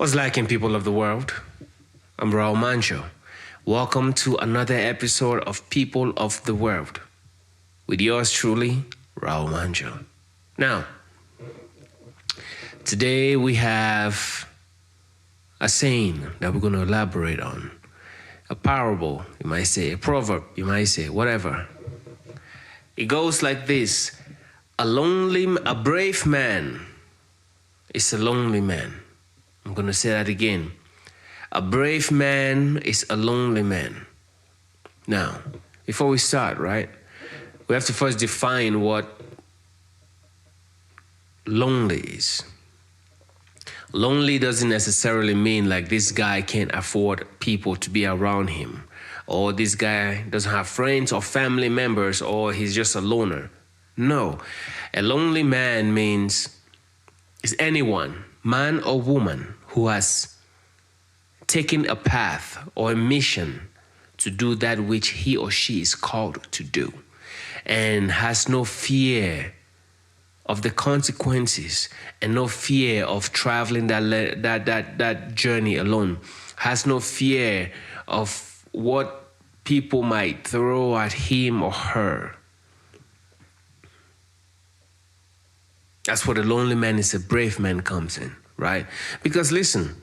What's lacking, people of the world? I'm Raoul Mancho. Welcome to another episode of People of the World with yours truly, Raoul Mancho. Now, today we have a saying that we're going to elaborate on. A parable, you might say, a proverb, you might say, whatever. It goes like this: a brave man is a lonely man. I'm going to say that again. A brave man is a lonely man. Now, before we start, right, we have to first define what lonely is. Lonely doesn't necessarily mean like this guy can't afford people to be around him, or this guy doesn't have friends or family members, or he's just a loner. No, a lonely man means is anyone, man or woman, who has taken a path or a mission to do that which he or she is called to do, and has no fear of the consequences and no fear of traveling that journey alone, has no fear of what people might throw at him or her. That's where the lonely man is a brave man comes in, right? Because listen,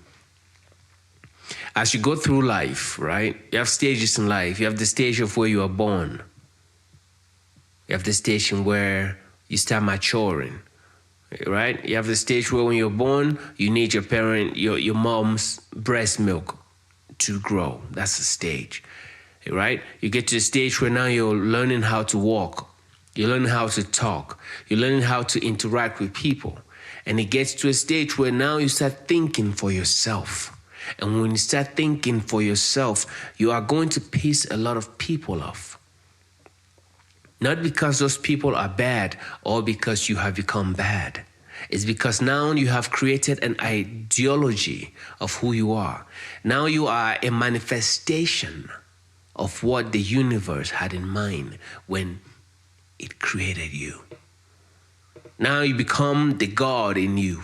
as you go through life, right, you have stages in life. You have the stage of where you are born. You have the stage in where you start maturing, right? You have the stage where when you're born, you need your mom's breast milk to grow. That's the stage, right? You get to the stage where now you're learning how to walk. You're learning how to talk. You're learning how to interact with people. And it gets to a stage where now you start thinking for yourself. And when you start thinking for yourself, you are going to piss a lot of people off. Not because those people are bad or because you have become bad. It's because now you have created an ideology of who you are. Now you are a manifestation of what the universe had in mind when it created you. Now you become the God in you.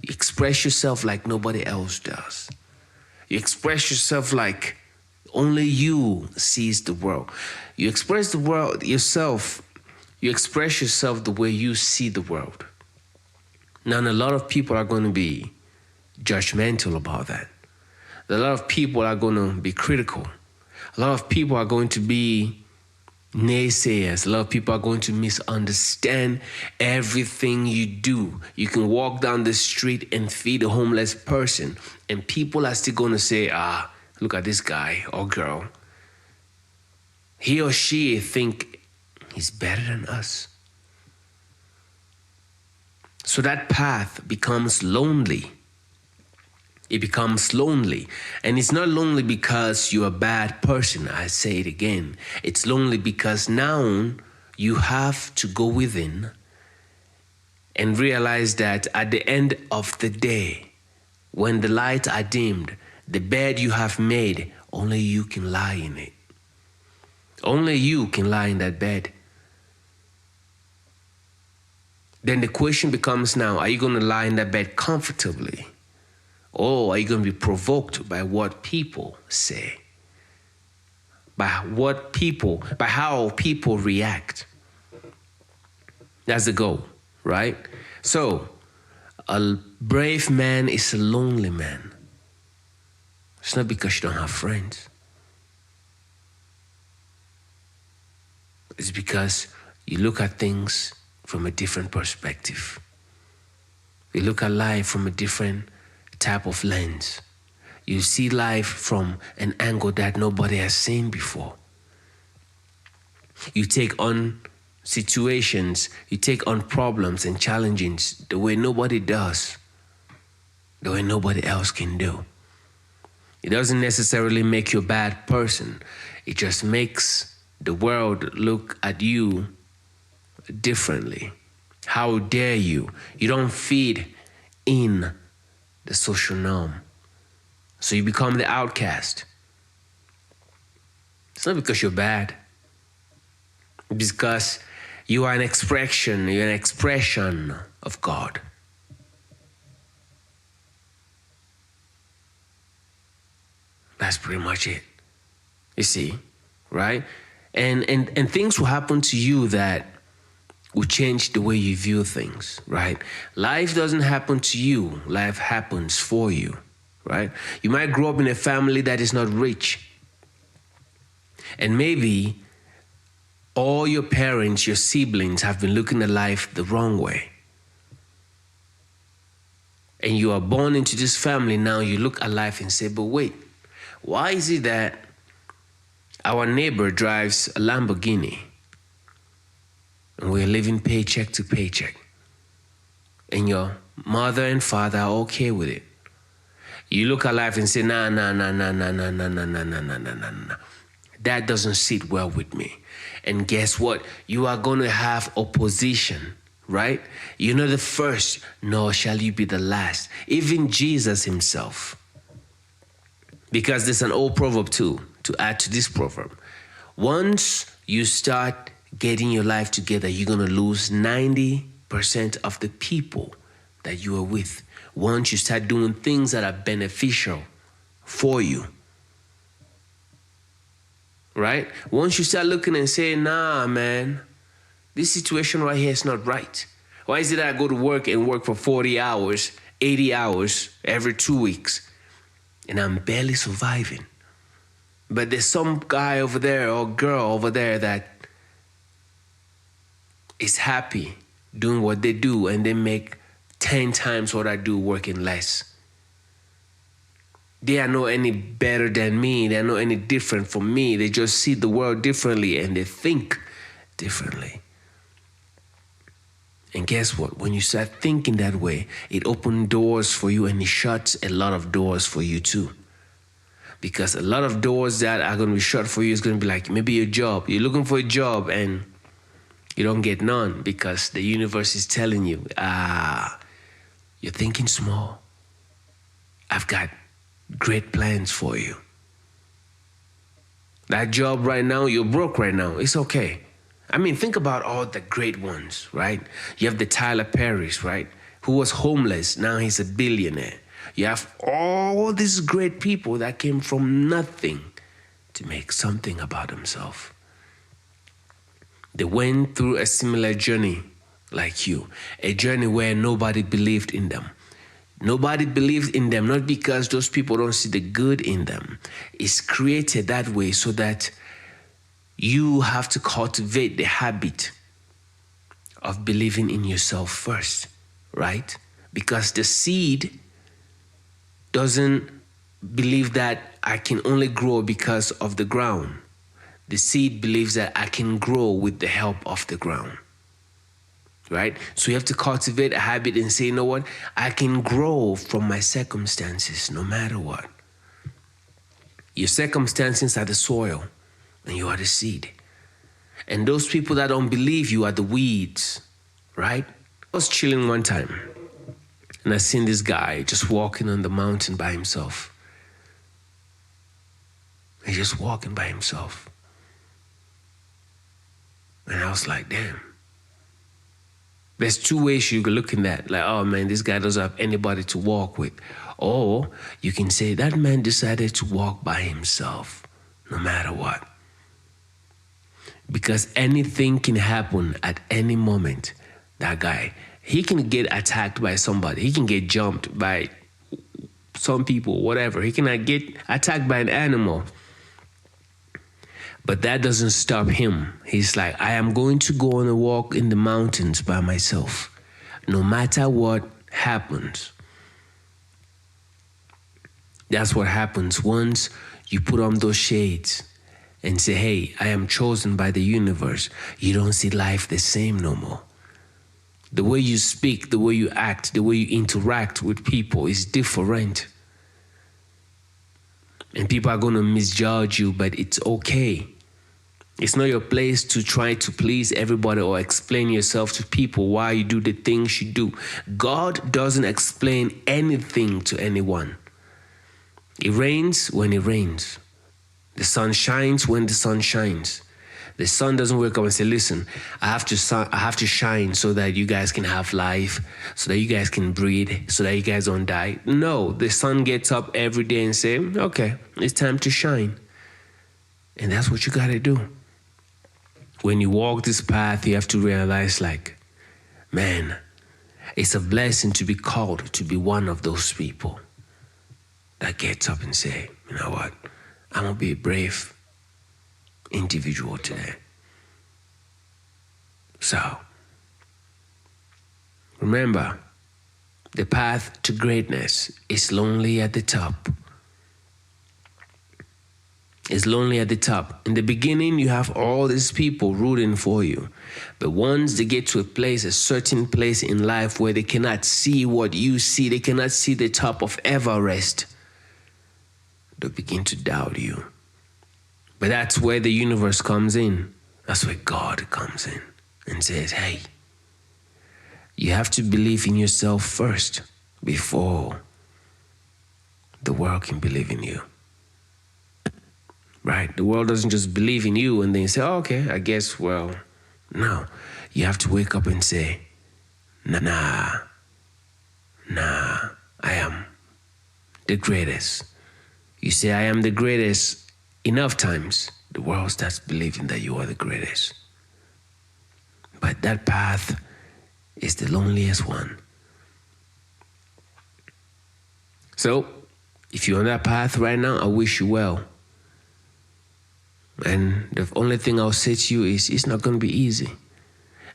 You express yourself like nobody else does. You express yourself like only you sees the world. You express the world yourself. You express yourself the way you see the world. Now, a lot of people are going to be judgmental about that. A lot of people are going to be critical. A lot of people are going to be naysayers. A lot of people are going to misunderstand everything you do. You can walk down the street and feed a homeless person, and people are still going to say, look at this guy or girl. He or she think he's better than us. So that path becomes lonely. It becomes lonely. And it's not lonely because you're a bad person. I say it again. It's lonely because now you have to go within and realize that at the end of the day, when the lights are dimmed, the bed you have made, only you can lie in it. Only you can lie in that bed. Then the question becomes now, are you going to lie in that bed comfortably? Or are you going to be provoked by what people say? By how people react? That's the goal, right? So, a brave man is a lonely man. It's not because you don't have friends. It's because you look at things from a different perspective. You look at life from a different type of lens. You see life from an angle that nobody has seen before. You take on situations, you take on problems and challenges the way nobody does, the way nobody else can do. It doesn't necessarily make you a bad person. It just makes the world look at you differently. How dare you? You don't fit in the social norm. So you become the outcast. It's not because you're bad. It's because you are you're an expression of God. That's pretty much it. You see, right? And things will happen to you that will change the way you view things, right? Life doesn't happen to you. Life happens for you, right? You might grow up in a family that is not rich. And maybe all your parents, your siblings have been looking at life the wrong way. And you are born into this family, now you look at life and say, but wait, why is it that our neighbor drives a Lamborghini and we're living paycheck to paycheck? And your mother and father are okay with it. You look at life and say, nah. That doesn't sit well with me. And guess what? You are going to have opposition, right? You're not the first, nor shall you be the last. Even Jesus himself. Because there's an old proverb too, to add to this proverb. Once you start getting your life together, you're going to lose 90% of the people that you are with. Once you start doing things that are beneficial for you. Right? Once you start looking and saying, nah, man, this situation right here is not right. Why is it that I go to work and work for 40 hours, 80 hours every 2 weeks, and I'm barely surviving? But there's some guy over there or girl over there that is happy doing what they do, and they make 10 times what I do working less. They are not any better than me. They are not any different from me. They just see the world differently and they think differently. And guess what? When you start thinking that way, it opens doors for you and it shuts a lot of doors for you too. Because a lot of doors that are going to be shut for you is going to be like maybe your job. You're looking for a job and you don't get none because the universe is telling you, you're thinking small. I've got great plans for you. That job right now, you're broke right now. It's okay. I mean, think about all the great ones, right? You have the Tyler Perrys, right? Who was homeless. Now he's a billionaire. You have all these great people that came from nothing to make something about themselves. They went through a similar journey like you. A journey where nobody believed in them. Nobody believes in them, not because those people don't see the good in them. It's created that way so that you have to cultivate the habit of believing in yourself first, right? Because the seed doesn't believe that I can only grow because of the ground. The seed believes that I can grow with the help of the ground. Right? So you have to cultivate a habit and say, you know what? I can grow from my circumstances no matter what. Your circumstances are the soil and you are the seed. And those people that don't believe you are the weeds, right? I was chilling one time and I seen this guy just walking on the mountain by himself. He's just walking by himself. And I was like, damn. There's two ways you can look at that. Like, oh man, this guy doesn't have anybody to walk with. Or you can say that man decided to walk by himself no matter what. Because anything can happen at any moment. That guy, he can get attacked by somebody. He can get jumped by some people, whatever. He can get attacked by an animal. But that doesn't stop him. He's like, I am going to go on a walk in the mountains by myself, no matter what happens. That's what happens once you put on those shades and say, hey, I am chosen by the universe. You don't see life the same no more. The way you speak, the way you act, the way you interact with people is different. And people are going to misjudge you, but it's okay. It's not your place to try to please everybody or explain yourself to people why you do the things you do. God doesn't explain anything to anyone. It rains when it rains. The sun shines when the sun shines. The sun doesn't wake up and say, listen, I have to shine so that you guys can have life, so that you guys can breathe, so that you guys don't die. No, the sun gets up every day and say, okay, it's time to shine. And that's what you got to do. When you walk this path, you have to realize, like, man, it's a blessing to be called to be one of those people that gets up and say, you know what, I'm going to be a brave individual today. So, remember, the path to greatness is lonely at the top. It's lonely at the top. In the beginning, you have all these people rooting for you. But once they get to a certain place in life where they cannot see what you see, they cannot see the top of Everest, they'll begin to doubt you. But that's where the universe comes in. That's where God comes in and says, hey, you have to believe in yourself first before the world can believe in you. Right? The world doesn't just believe in you and then say, oh, okay, I guess, well, no. You have to wake up and say, nah, I am the greatest. You say, I am the greatest enough times, the world starts believing that you are the greatest. But that path is the loneliest one. So, if you're on that path right now, I wish you well. And the only thing I'll say to you is it's not going to be easy.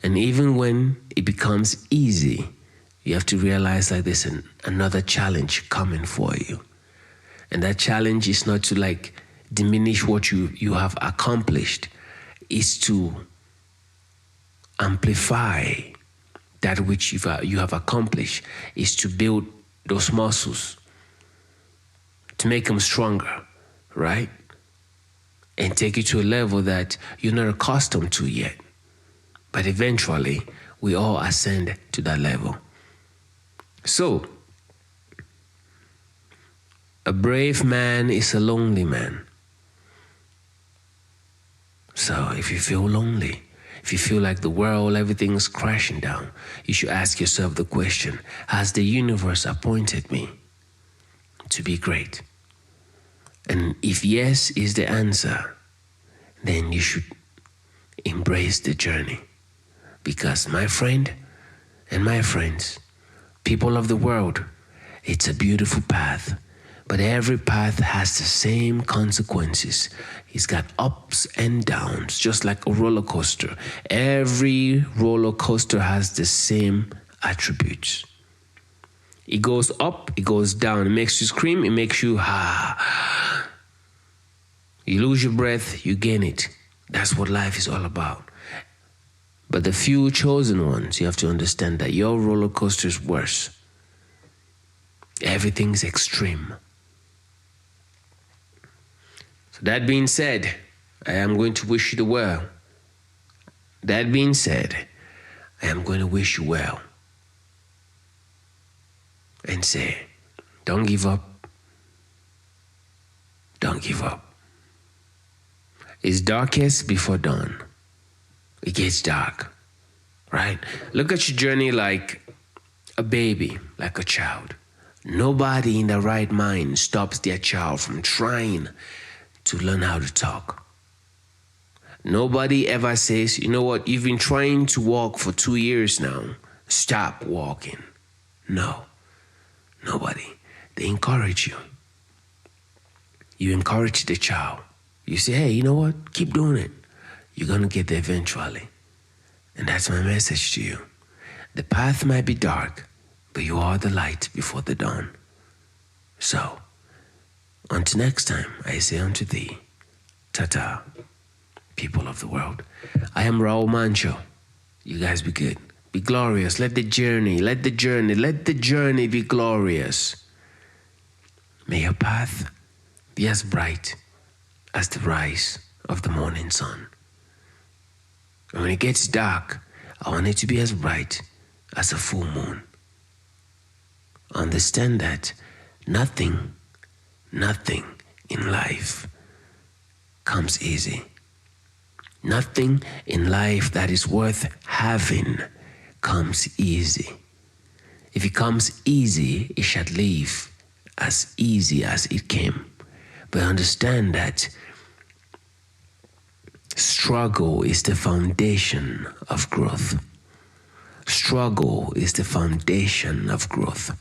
And even when it becomes easy, you have to realize that there's another challenge coming for you. And that challenge is not to like diminish what you have accomplished. It's to amplify that which you have accomplished. Is to build those muscles, to make them stronger, right? And take you to a level that you're not accustomed to yet. But eventually, we all ascend to that level. So, a brave man is a lonely man. So, if you feel lonely, if you feel like the world, everything's crashing down, you should ask yourself the question, has the universe appointed me to be great? And if yes is the answer, then you should embrace the journey. Because my friend and my friends, people of the world, it's a beautiful path. But every path has the same consequences. It's got ups and downs, just like a roller coaster. Every roller coaster has the same attributes. It goes up, it goes down. It makes you scream, it makes you You lose your breath, you gain it. That's what life is all about. But the few chosen ones, you have to understand that your roller coaster is worse. Everything's extreme. So that being said, I am going to wish you the well. That being said, I am going to wish you well. And say, don't give up. Don't give up. It's darkest before dawn. It gets dark, right? Look at your journey like a baby, like a child. Nobody in the right mind stops their child from trying to learn how to talk. Nobody ever says, you know what, you've been trying to walk for 2 years now. Stop walking. No, nobody. They encourage you. You encourage the child. You say, hey, you know what, keep doing it. You're going to get there eventually. And that's my message to you. The path might be dark, but you are the light before the dawn. So, until next time, I say unto thee, ta-ta, people of the world. I am Raoul Mancho. You guys be good. Be glorious. Let the journey be glorious. May your path be as bright as the rise of the morning sun. And when it gets dark, I want it to be as bright as a full moon. Understand that nothing in life comes easy. Nothing in life that is worth having comes easy. If it comes easy, it shall leave as easy as it came. But understand that struggle is the foundation of growth. Struggle is the foundation of growth.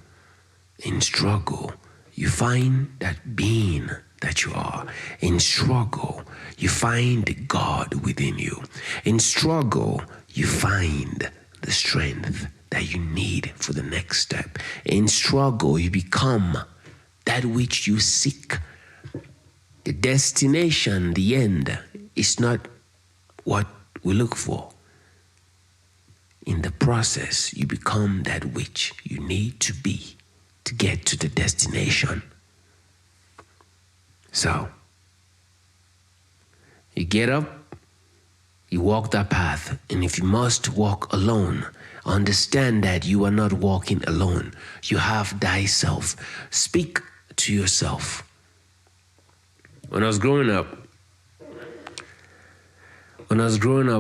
In struggle, you find that being that you are. In struggle, you find God within you. In struggle, you find the strength that you need for the next step. In struggle, you become that which you seek. The destination, the end, is not what we look for. In the process, you become that which you need to be to get to the destination. So, you get up, you walk that path, and if you must walk alone, understand that you are not walking alone. You have thyself. Speak to yourself. When I was growing up,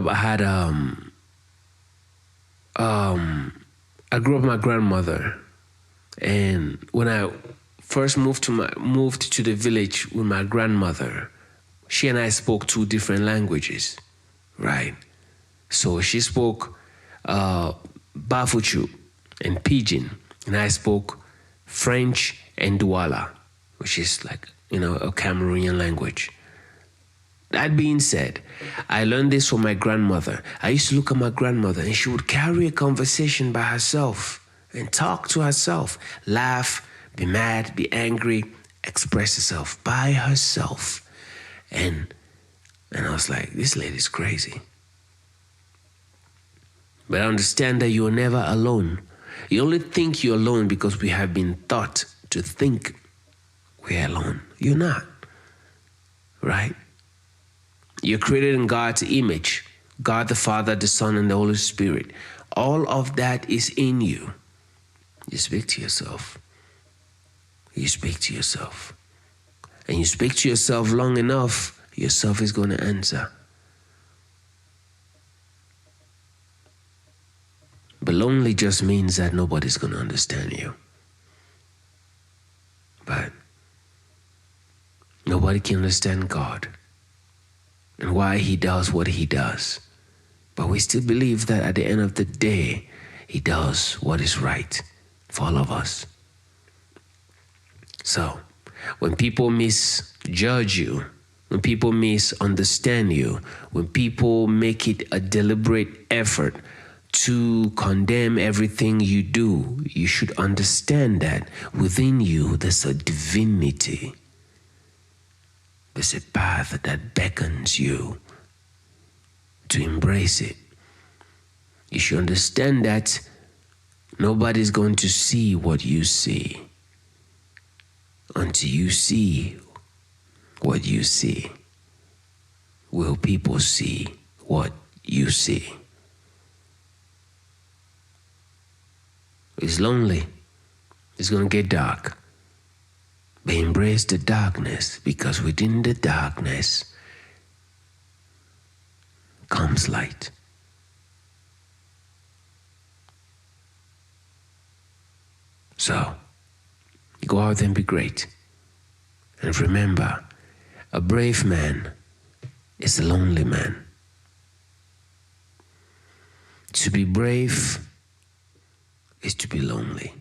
I had I grew up with my grandmother, and when I first moved to the village with my grandmother, she and I spoke two different languages, right? So she spoke Bafuchu and Pidgin, and I spoke French and Douala, which is like, a Cameroonian language. That being said, I learned this from my grandmother. I used to look at my grandmother and she would carry a conversation by herself and talk to herself, laugh, be mad, be angry, express herself by herself. And I was like, this lady's crazy. But I understand that you are never alone. You only think you're alone because we have been taught to think we're alone. You're not, right? You're created in God's image. God the Father, the Son, and the Holy Spirit. All of that is in you. You speak to yourself. You speak to yourself. And you speak to yourself long enough, yourself is going to answer. But lonely just means that nobody's going to understand you. But nobody can understand God and why he does what he does. But we still believe that at the end of the day, he does what is right for all of us. So, when people misjudge you, when people misunderstand you, when people make it a deliberate effort to condemn everything you do, you should understand that within you there's a divinity. There's a path that beckons you to embrace it. You should understand that nobody's going to see what you see until you see what you see. Will people see what you see? It's lonely. It's going to get dark. But embrace the darkness, because within the darkness comes light. So, go out and be great. And remember, a brave man is a lonely man. To be brave is to be lonely.